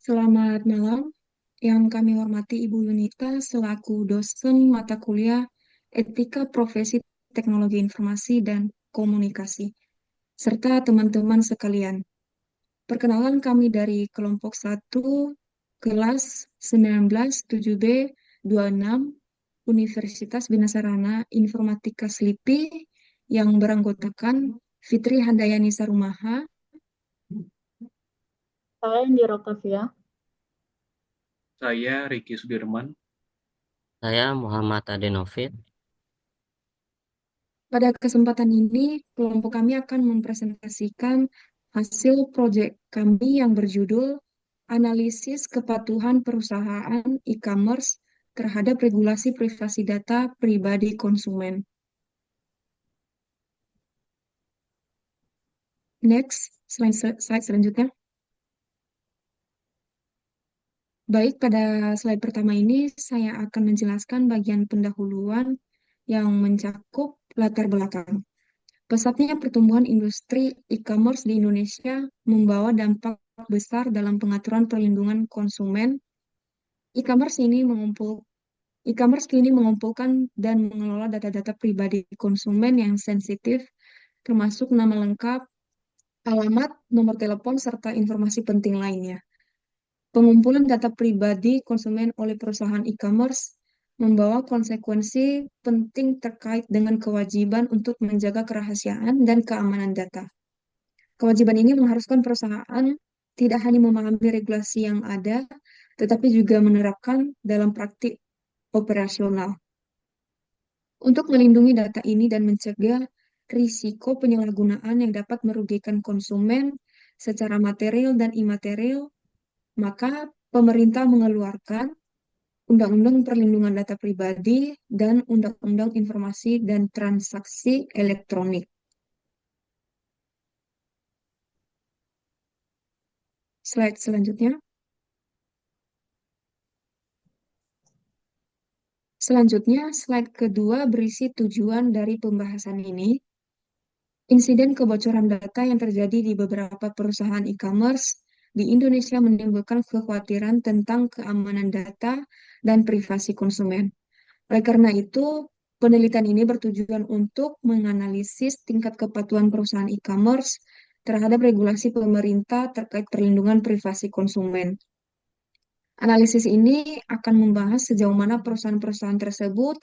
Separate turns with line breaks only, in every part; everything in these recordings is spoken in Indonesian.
Selamat malam, yang kami hormati Ibu Yunita selaku dosen mata kuliah Etika Profesi Teknologi Informasi dan Komunikasi, serta teman-teman sekalian. Perkenalan kami dari kelompok 1, kelas 197B 26 Universitas Bina Sarana Informatika Slipi yang beranggotakan Fitri Handayani Sarumaha,
Saya Indira Octavia.
Saya Ricky Sudirman.
Saya Muhammad Adenofit.
Pada kesempatan ini, kelompok kami akan mempresentasikan hasil proyek kami yang berjudul Analisis Kepatuhan Perusahaan E-commerce terhadap Regulasi Privasi Data Pribadi Konsumen. Next, slide selanjutnya. Baik, pada slide pertama ini saya akan menjelaskan bagian pendahuluan yang mencakup latar belakang. Pesatnya pertumbuhan industri e-commerce di Indonesia membawa dampak besar dalam pengaturan perlindungan konsumen. E-commerce ini kini mengumpulkan dan mengelola data-data pribadi konsumen yang sensitif, termasuk nama lengkap, alamat, nomor telepon, serta informasi penting lainnya. Pengumpulan data pribadi konsumen oleh perusahaan e-commerce membawa konsekuensi penting terkait dengan kewajiban untuk menjaga kerahasiaan dan keamanan data. Kewajiban ini mengharuskan perusahaan tidak hanya memahami regulasi yang ada, tetapi juga menerapkan dalam praktik operasional. Untuk melindungi data ini dan mencegah risiko penyalahgunaan yang dapat merugikan konsumen secara material dan imaterial, maka pemerintah mengeluarkan Undang-Undang Perlindungan Data Pribadi dan Undang-Undang Informasi dan Transaksi Elektronik. Slide selanjutnya. Selanjutnya, slide kedua berisi tujuan dari pembahasan ini. Insiden kebocoran data yang terjadi di beberapa perusahaan e-commerce di Indonesia menimbulkan kekhawatiran tentang keamanan data dan privasi konsumen. Oleh karena itu, penelitian ini bertujuan untuk menganalisis tingkat kepatuhan perusahaan e-commerce terhadap regulasi pemerintah terkait perlindungan privasi konsumen. Analisis ini akan membahas sejauh mana perusahaan-perusahaan tersebut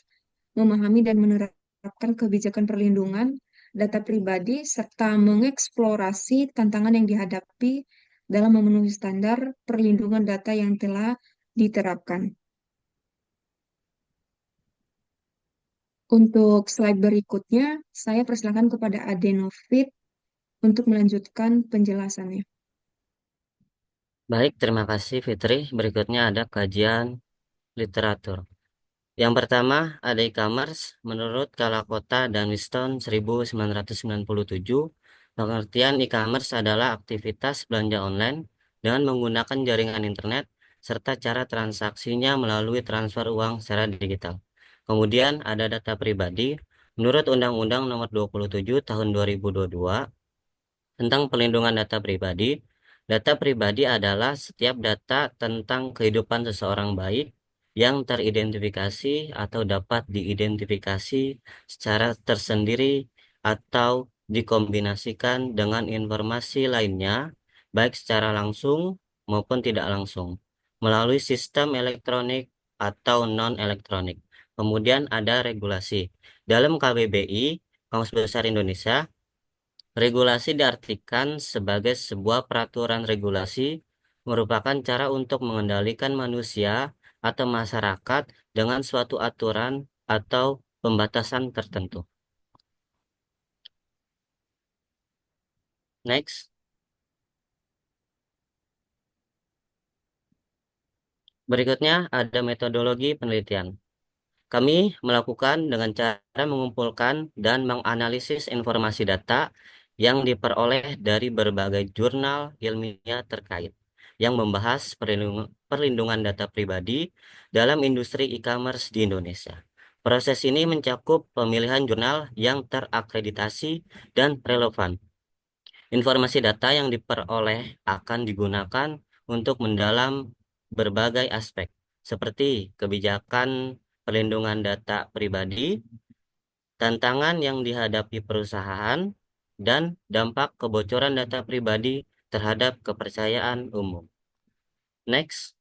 memahami dan menerapkan kebijakan perlindungan data pribadi serta mengeksplorasi tantangan yang dihadapi dalam memenuhi standar perlindungan data yang telah diterapkan. Untuk slide berikutnya, saya persilakan kepada Adenofit untuk melanjutkan penjelasannya.
Baik, terima kasih Fitri. Berikutnya ada kajian literatur. Yang pertama ada e-commerce. Menurut Kalakota dan Winston 1997, pengertian e-commerce adalah aktivitas belanja online dengan menggunakan jaringan internet serta cara transaksinya melalui transfer uang secara digital. Kemudian ada data pribadi. Menurut Undang-Undang Nomor 27 Tahun 2022 tentang pelindungan data pribadi adalah setiap data tentang kehidupan seseorang baik yang teridentifikasi atau dapat diidentifikasi secara tersendiri atau dikombinasikan dengan informasi lainnya, baik secara langsung maupun tidak langsung, melalui sistem elektronik atau non-elektronik. Kemudian ada regulasi. Dalam KBBI, Kamus Besar Indonesia, regulasi diartikan sebagai sebuah peraturan regulasi merupakan cara untuk mengendalikan manusia atau masyarakat dengan suatu aturan atau pembatasan tertentu. Next. Berikutnya ada metodologi penelitian. Kami melakukan dengan cara mengumpulkan dan menganalisis informasi data yang diperoleh dari berbagai jurnal ilmiah terkait yang membahas perlindungan data pribadi dalam industri e-commerce di Indonesia. Proses ini mencakup pemilihan jurnal yang terakreditasi dan relevan. Informasi data yang diperoleh akan digunakan untuk mendalam berbagai aspek, seperti kebijakan perlindungan data pribadi, tantangan yang dihadapi perusahaan, dan dampak kebocoran data pribadi terhadap kepercayaan umum. Next.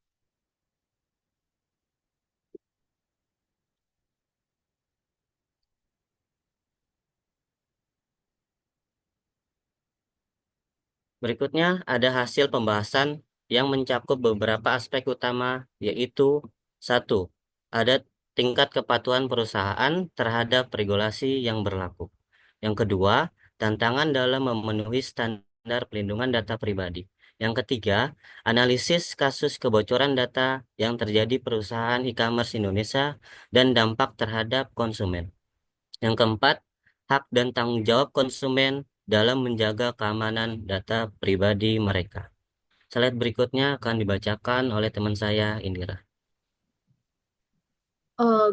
Berikutnya ada hasil pembahasan yang mencakup beberapa aspek utama, yaitu satu, ada tingkat kepatuhan perusahaan terhadap regulasi yang berlaku. Yang kedua, tantangan dalam memenuhi standar pelindungan data pribadi. Yang ketiga, analisis kasus kebocoran data yang terjadi perusahaan e-commerce Indonesia dan dampak terhadap konsumen. Yang keempat, hak dan tanggung jawab konsumen dalam menjaga keamanan data pribadi mereka. Slide berikutnya akan dibacakan oleh teman saya, Indira.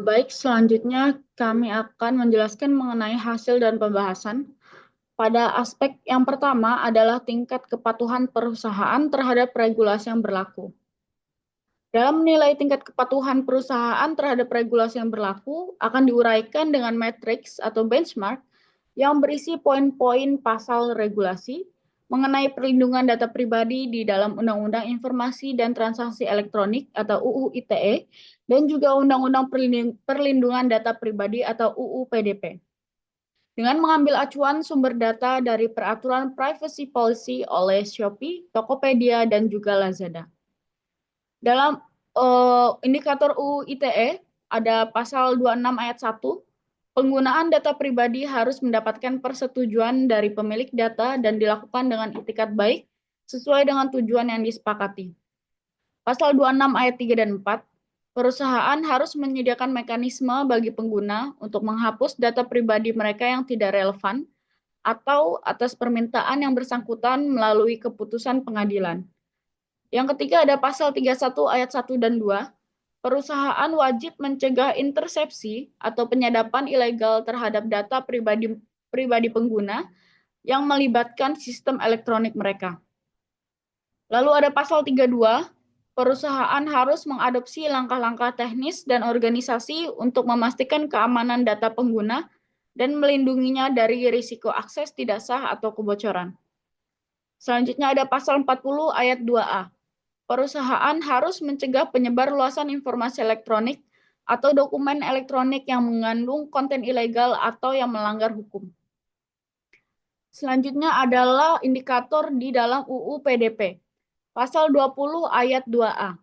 Baik, selanjutnya kami akan menjelaskan mengenai hasil dan pembahasan. Pada aspek yang pertama adalah tingkat kepatuhan perusahaan terhadap regulasi yang berlaku. Dalam menilai tingkat kepatuhan perusahaan terhadap regulasi yang berlaku, akan diuraikan dengan matriks atau benchmark yang berisi poin-poin pasal regulasi mengenai perlindungan data pribadi di dalam Undang-Undang Informasi dan Transaksi Elektronik atau UU ITE dan juga Undang-Undang Perlindungan Data Pribadi atau UU PDP. Dengan mengambil acuan sumber data dari peraturan privacy policy oleh Shopee, Tokopedia, dan juga Lazada. Dalam indikator UU ITE ada pasal 26 ayat 1, penggunaan data pribadi harus mendapatkan persetujuan dari pemilik data dan dilakukan dengan itikat baik sesuai dengan tujuan yang disepakati. Pasal 26 ayat 3 dan 4, perusahaan harus menyediakan mekanisme bagi pengguna untuk menghapus data pribadi mereka yang tidak relevan atau atas permintaan yang bersangkutan melalui keputusan pengadilan. Yang ketiga ada pasal 31 ayat 1 dan 2. Perusahaan wajib mencegah intersepsi atau penyadapan ilegal terhadap data pribadi pengguna yang melibatkan sistem elektronik mereka. Lalu ada pasal 32. Perusahaan harus mengadopsi langkah-langkah teknis dan organisasi untuk memastikan keamanan data pengguna dan melindunginya dari risiko akses tidak sah atau kebocoran. Selanjutnya ada pasal 40 ayat 2A. Perusahaan harus mencegah penyebar luasan informasi elektronik atau dokumen elektronik yang mengandung konten ilegal atau yang melanggar hukum. Selanjutnya adalah indikator di dalam UU PDP. Pasal 20 ayat 2A.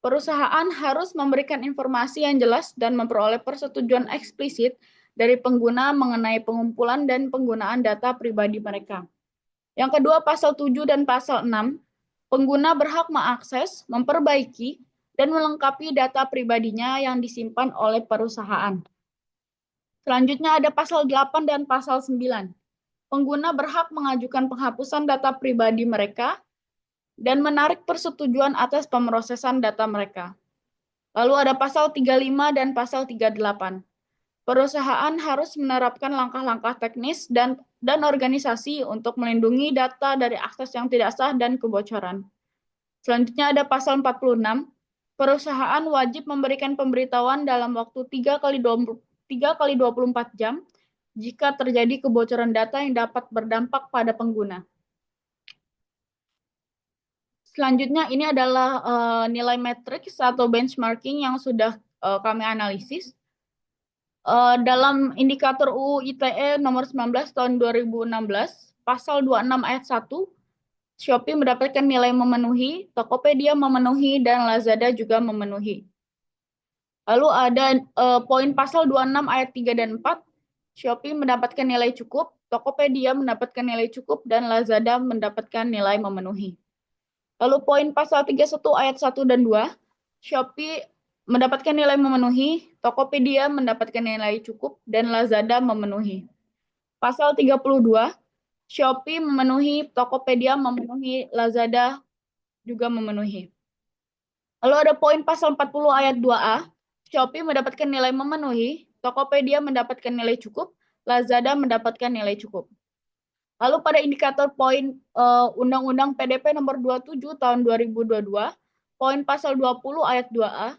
Perusahaan harus memberikan informasi yang jelas dan memperoleh persetujuan eksplisit dari pengguna mengenai pengumpulan dan penggunaan data pribadi mereka. Yang kedua, pasal 7 dan pasal 6. Pengguna berhak mengakses, memperbaiki, dan melengkapi data pribadinya yang disimpan oleh perusahaan. Selanjutnya ada pasal 8 dan pasal 9. Pengguna berhak mengajukan penghapusan data pribadi mereka dan menarik persetujuan atas pemrosesan data mereka. Lalu ada pasal 35 dan pasal 38. Perusahaan harus menerapkan langkah-langkah teknis dan organisasi untuk melindungi data dari akses yang tidak sah dan kebocoran. Selanjutnya ada pasal 46. Perusahaan wajib memberikan pemberitahuan dalam waktu 3 kali 24 jam jika terjadi kebocoran data yang dapat berdampak pada pengguna. Selanjutnya ini adalah nilai matriks atau benchmarking yang sudah kami analisis. Dalam indikator UU ITE nomor 19 tahun 2016, pasal 26 ayat 1, Shopee mendapatkan nilai memenuhi, Tokopedia memenuhi, dan Lazada juga memenuhi. Lalu ada poin pasal 26 ayat 3 dan 4, Shopee mendapatkan nilai cukup, Tokopedia mendapatkan nilai cukup, dan Lazada mendapatkan nilai memenuhi. Lalu poin pasal 31 ayat 1 dan 2, Shopee mendapatkan nilai memenuhi, Tokopedia mendapatkan nilai cukup, dan Lazada memenuhi. Pasal 32, Shopee memenuhi, Tokopedia memenuhi, Lazada juga memenuhi. Lalu ada poin pasal 40 ayat 2A, Shopee mendapatkan nilai memenuhi, Tokopedia mendapatkan nilai cukup, Lazada mendapatkan nilai cukup. Lalu pada indikator poin Undang-Undang PDP nomor 27 tahun 2022, poin pasal 20 ayat 2A,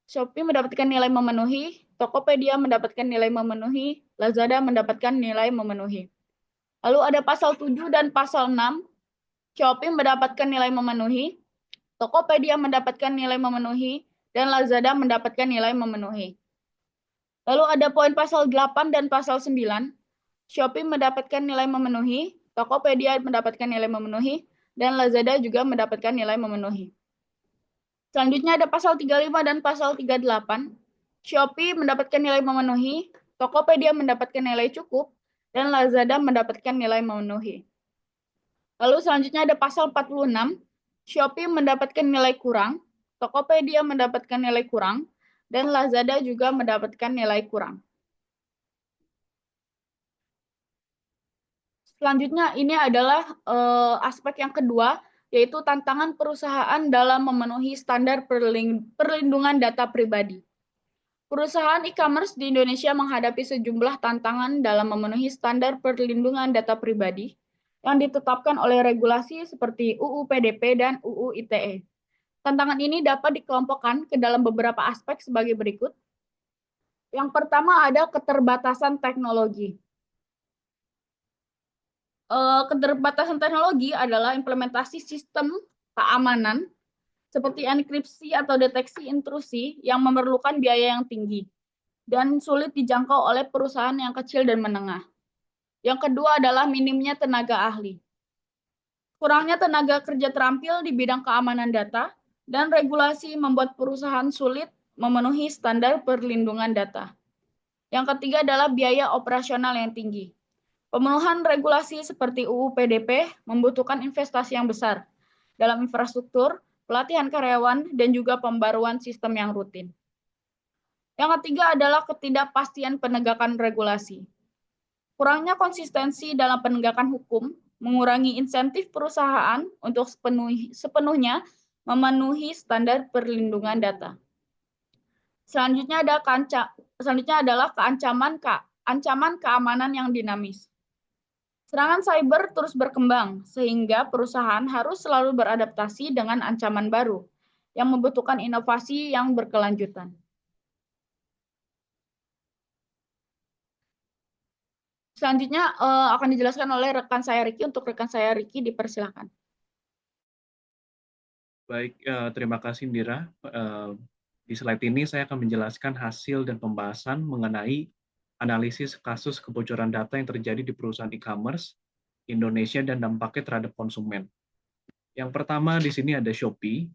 Shopee mendapatkan nilai memenuhi, Tokopedia mendapatkan nilai memenuhi, Lazada mendapatkan nilai memenuhi. Lalu ada pasal 7 dan pasal 6, Shopee mendapatkan nilai memenuhi, Tokopedia mendapatkan nilai memenuhi, dan Lazada mendapatkan nilai memenuhi. Lalu ada poin pasal 8 dan pasal 9, Shopee mendapatkan nilai memenuhi, Tokopedia mendapatkan nilai memenuhi, dan Lazada juga mendapatkan nilai memenuhi. Selanjutnya ada pasal 35 dan pasal 38. Shopee mendapatkan nilai memenuhi, Tokopedia mendapatkan nilai cukup, dan Lazada mendapatkan nilai memenuhi. Lalu selanjutnya ada pasal 46. Shopee mendapatkan nilai kurang, Tokopedia mendapatkan nilai kurang, dan Lazada juga mendapatkan nilai kurang. Selanjutnya ini adalah aspek yang kedua, yaitu tantangan perusahaan dalam memenuhi standar perlindungan data pribadi. Perusahaan e-commerce di Indonesia menghadapi sejumlah tantangan dalam memenuhi standar perlindungan data pribadi yang ditetapkan oleh regulasi seperti UU PDP dan UU ITE. Tantangan ini dapat dikelompokkan ke dalam beberapa aspek sebagai berikut. Yang pertama ada keterbatasan teknologi. Keterbatasan teknologi adalah implementasi sistem keamanan seperti enkripsi atau deteksi intrusi yang memerlukan biaya yang tinggi dan sulit dijangkau oleh perusahaan yang kecil dan menengah. Yang kedua adalah minimnya tenaga ahli. Kurangnya tenaga kerja terampil di bidang keamanan data dan regulasi membuat perusahaan sulit memenuhi standar perlindungan data. Yang ketiga adalah biaya operasional yang tinggi. Pemenuhan regulasi seperti UU PDP membutuhkan investasi yang besar dalam infrastruktur, pelatihan karyawan, dan juga pembaruan sistem yang rutin. Yang ketiga adalah ketidakpastian penegakan regulasi. Kurangnya konsistensi dalam penegakan hukum mengurangi insentif perusahaan untuk sepenuhnya memenuhi standar perlindungan data. Selanjutnya adalah ancaman keamanan yang dinamis. Serangan cyber terus berkembang, sehingga perusahaan harus selalu beradaptasi dengan ancaman baru yang membutuhkan inovasi yang berkelanjutan. Selanjutnya akan dijelaskan oleh rekan saya Riki. Untuk rekan saya Riki, dipersilakan.
Baik, terima kasih Indira. Di slide ini saya akan menjelaskan hasil dan pembahasan mengenai analisis kasus kebocoran data yang terjadi di perusahaan e-commerce Indonesia dan dampaknya terhadap konsumen. Yang pertama di sini ada Shopee.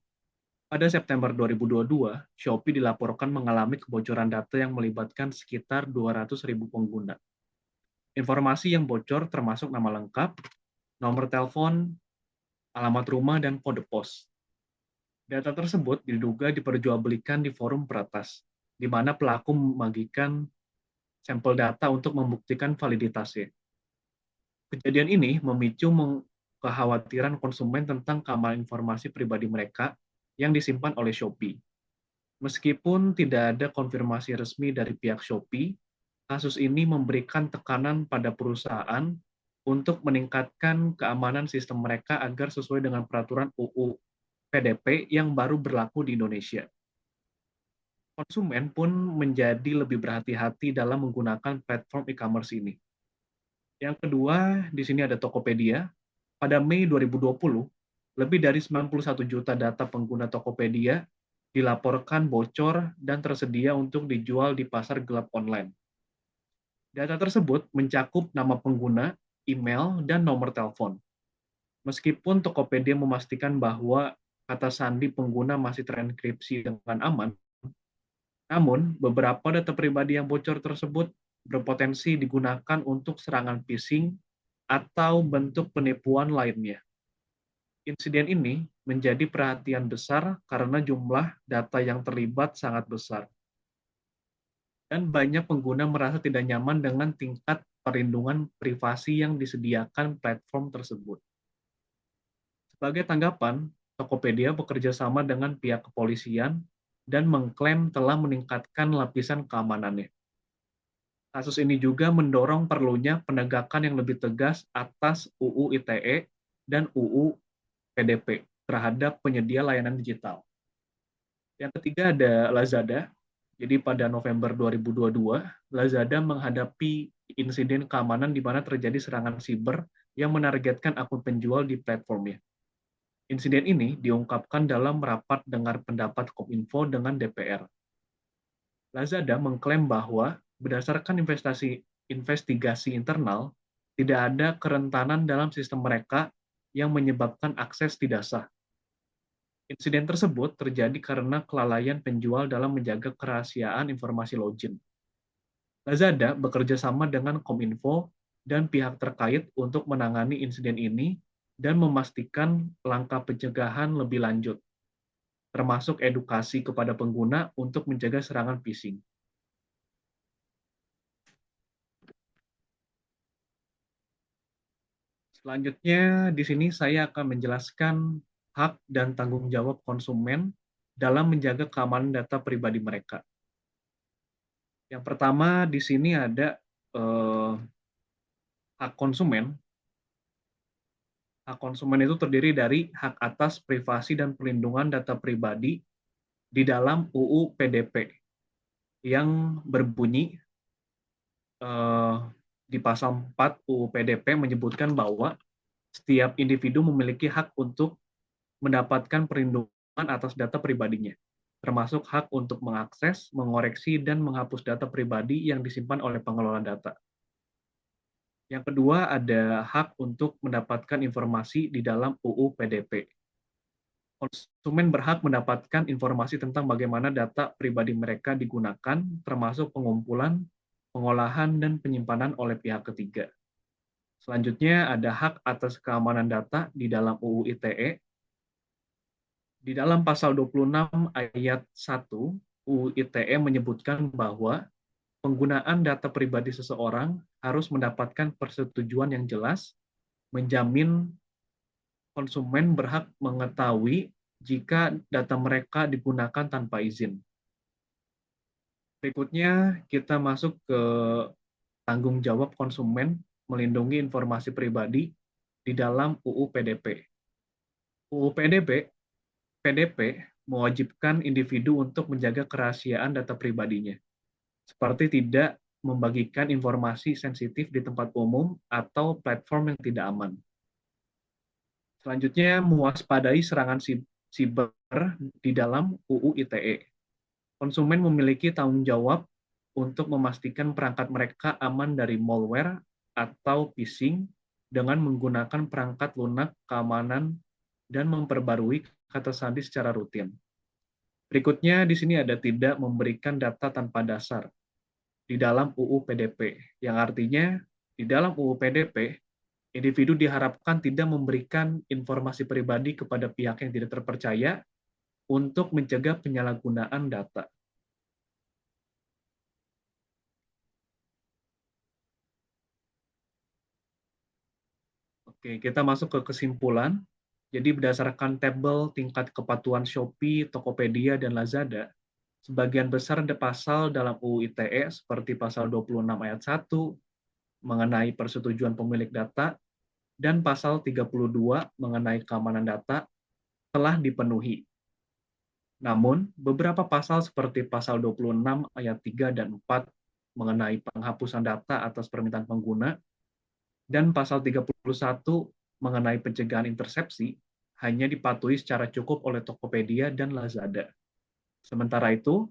Pada September 2022, Shopee dilaporkan mengalami kebocoran data yang melibatkan sekitar 200.000 pengguna. Informasi yang bocor termasuk nama lengkap, nomor telepon, alamat rumah, dan kode pos. Data tersebut diduga diperjualbelikan di forum peretas, di mana pelaku membagikan sampel data untuk membuktikan validitasnya. Kejadian ini memicu kekhawatiran konsumen tentang keamanan informasi pribadi mereka yang disimpan oleh Shopee. Meskipun tidak ada konfirmasi resmi dari pihak Shopee, kasus ini memberikan tekanan pada perusahaan untuk meningkatkan keamanan sistem mereka agar sesuai dengan peraturan UU PDP yang baru berlaku di Indonesia. Konsumen pun menjadi lebih berhati-hati dalam menggunakan platform e-commerce ini. Yang kedua, di sini ada Tokopedia. Pada Mei 2020, lebih dari 91 juta data pengguna Tokopedia dilaporkan bocor dan tersedia untuk dijual di pasar gelap online. Data tersebut mencakup nama pengguna, email, dan nomor telepon. Meskipun Tokopedia memastikan bahwa kata sandi pengguna masih terenkripsi dengan aman, namun beberapa data pribadi yang bocor tersebut berpotensi digunakan untuk serangan phishing atau bentuk penipuan lainnya. Insiden ini menjadi perhatian besar karena jumlah data yang terlibat sangat besar. Dan banyak pengguna merasa tidak nyaman dengan tingkat perlindungan privasi yang disediakan platform tersebut. Sebagai tanggapan, Tokopedia bekerja sama dengan pihak kepolisian dan mengklaim telah meningkatkan lapisan keamanannya. Kasus ini juga mendorong perlunya penegakan yang lebih tegas atas UU ITE dan UU PDP terhadap penyedia layanan digital. Yang ketiga ada Lazada. Jadi pada November 2022, Lazada menghadapi insiden keamanan di mana terjadi serangan siber yang menargetkan akun penjual di platformnya. Insiden ini diungkapkan dalam rapat dengar pendapat Kominfo dengan DPR. Lazada mengklaim bahwa berdasarkan investigasi internal, tidak ada kerentanan dalam sistem mereka yang menyebabkan akses tidak sah. Insiden tersebut terjadi karena kelalaian penjual dalam menjaga kerahasiaan informasi login. Lazada bekerja sama dengan Kominfo dan pihak terkait untuk menangani insiden ini dan memastikan langkah pencegahan lebih lanjut, termasuk edukasi kepada pengguna untuk mencegah serangan phishing. Selanjutnya, di sini saya akan menjelaskan hak dan tanggung jawab konsumen dalam menjaga keamanan data pribadi mereka. Yang pertama, di sini ada hak konsumen. Hak konsumen itu terdiri dari hak atas privasi dan perlindungan data pribadi di dalam UU PDP yang berbunyi di pasal 4 UU PDP menyebutkan bahwa setiap individu memiliki hak untuk mendapatkan perlindungan atas data pribadinya, termasuk hak untuk mengakses, mengoreksi, dan menghapus data pribadi yang disimpan oleh pengelola data. Yang kedua, ada hak untuk mendapatkan informasi di dalam UU PDP. Konsumen berhak mendapatkan informasi tentang bagaimana data pribadi mereka digunakan, termasuk pengumpulan, pengolahan, dan penyimpanan oleh pihak ketiga. Selanjutnya, ada hak atas keamanan data di dalam UU ITE. Di dalam pasal 26 ayat 1, UU ITE menyebutkan bahwa penggunaan data pribadi seseorang harus mendapatkan persetujuan yang jelas, menjamin konsumen berhak mengetahui jika data mereka digunakan tanpa izin. Berikutnya, kita masuk ke tanggung jawab konsumen melindungi informasi pribadi di dalam UU PDP. UU PDP mewajibkan individu untuk menjaga kerahasiaan data pribadinya, seperti tidak membagikan informasi sensitif di tempat umum atau platform yang tidak aman. Selanjutnya, mewaspadai serangan siber di dalam UU ITE. Konsumen memiliki tanggung jawab untuk memastikan perangkat mereka aman dari malware atau phishing dengan menggunakan perangkat lunak keamanan dan memperbarui kata sandi secara rutin. Berikutnya, di sini ada tidak memberikan data tanpa dasar di dalam UU PDP, yang artinya di dalam UU PDP, individu diharapkan tidak memberikan informasi pribadi kepada pihak yang tidak terpercaya untuk mencegah penyalahgunaan data. Oke, kita masuk ke kesimpulan. Jadi berdasarkan tabel tingkat kepatuhan Shopee, Tokopedia, dan Lazada, sebagian besar ada pasal dalam UU ITE seperti pasal 26 ayat 1 mengenai persetujuan pemilik data dan pasal 32 mengenai keamanan data telah dipenuhi. Namun, beberapa pasal seperti pasal 26 ayat 3 dan 4 mengenai penghapusan data atas permintaan pengguna dan pasal 31 mengenai pencegahan intersepsi hanya dipatuhi secara cukup oleh Tokopedia dan Lazada. Sementara itu,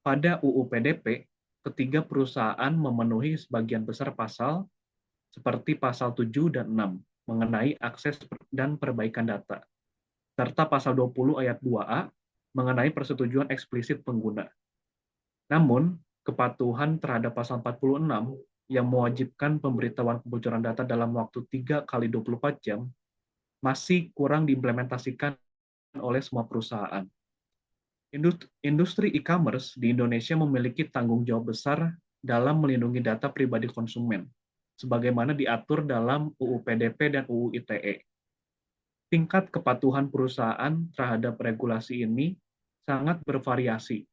pada UU PDP, ketiga perusahaan memenuhi sebagian besar pasal seperti pasal 7 dan 6 mengenai akses dan perbaikan data, serta pasal 20 ayat 2A mengenai persetujuan eksplisit pengguna. Namun, kepatuhan terhadap pasal 46 yang mewajibkan pemberitahuan kebocoran data dalam waktu 3 kali 24 jam masih kurang diimplementasikan oleh semua perusahaan. Industri e-commerce di Indonesia memiliki tanggung jawab besar dalam melindungi data pribadi konsumen, sebagaimana diatur dalam UU PDP dan UU ITE. Tingkat kepatuhan perusahaan terhadap regulasi ini sangat bervariasi,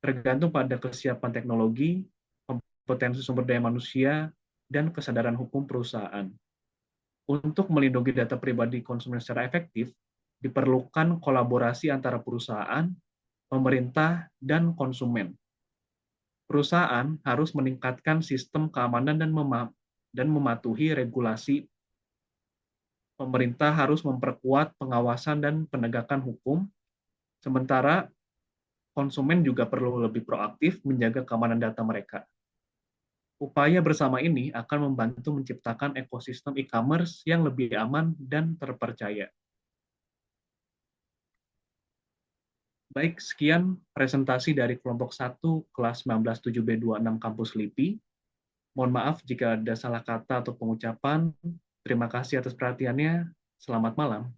tergantung pada kesiapan teknologi, potensi sumber daya manusia, dan kesadaran hukum perusahaan. Untuk melindungi data pribadi konsumen secara efektif, diperlukan kolaborasi antara perusahaan, pemerintah, dan konsumen. Perusahaan harus meningkatkan sistem keamanan dan mematuhi regulasi. Pemerintah harus memperkuat pengawasan dan penegakan hukum, sementara konsumen juga perlu lebih proaktif menjaga keamanan data mereka. Upaya bersama ini akan membantu menciptakan ekosistem e-commerce yang lebih aman dan terpercaya. Baik, sekian presentasi dari kelompok 1 kelas 19-7B26 Kampus LIPI. Mohon maaf jika ada salah kata atau pengucapan. Terima kasih atas perhatiannya. Selamat malam.